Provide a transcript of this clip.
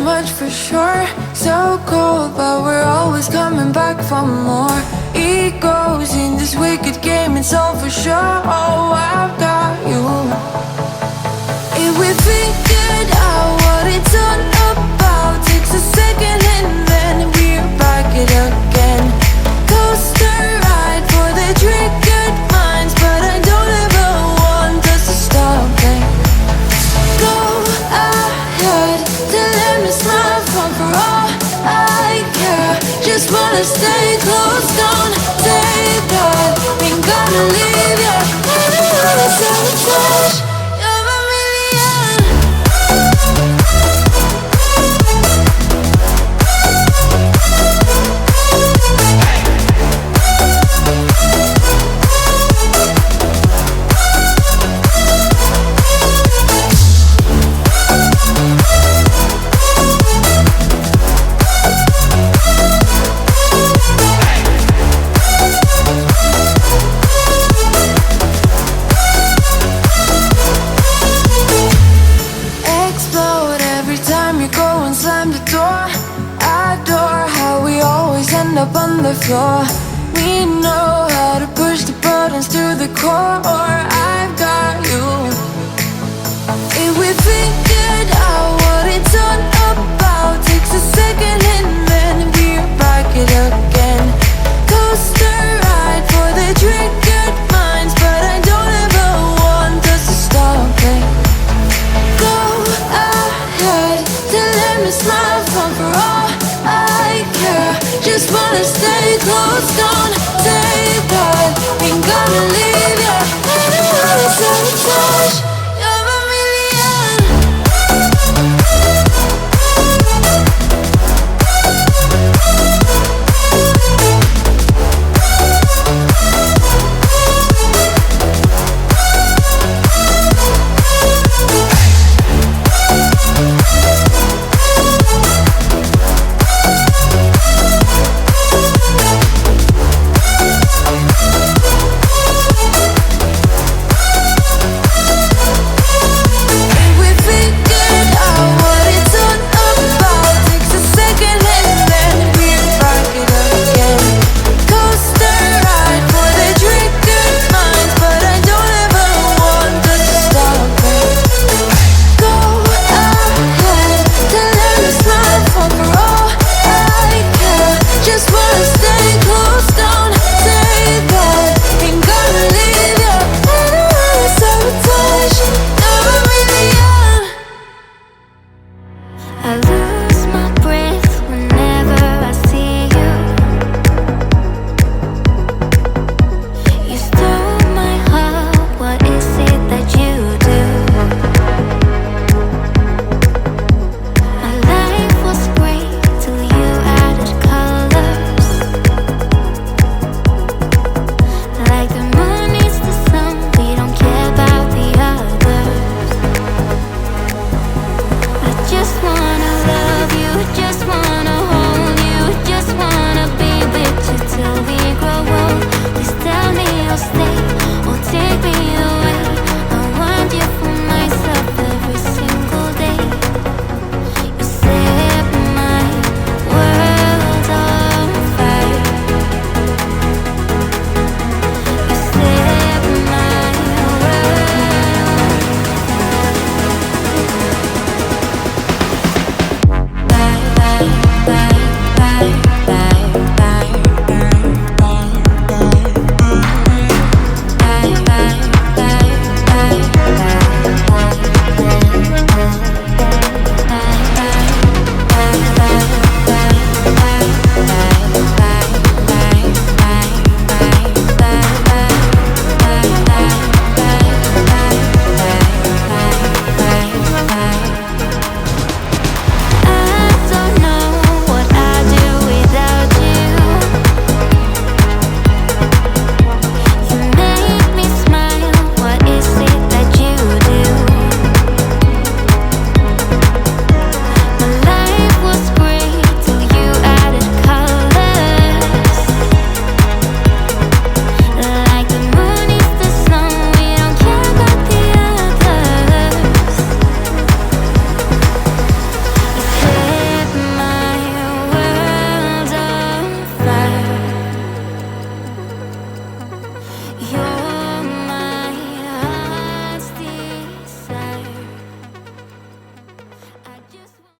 much for sure. So cold, but we're always coming back for more. Egos in this wicked game, it's all for sure. Oh, I've got you. If we figured out what it's all about, takes a second and then we're back it again. Coaster ride for the triggered minds, but I don't ever want us to stop it. Go ahead, tell them it's my fault for all I care. Just wanna stay close, don't say that. Ain't gonna leave ya, I don't wanna sabotage. You're a million. Explode every time you go and slam the door. Adore how we always end up on the floor. We know how to push the buttons to the core.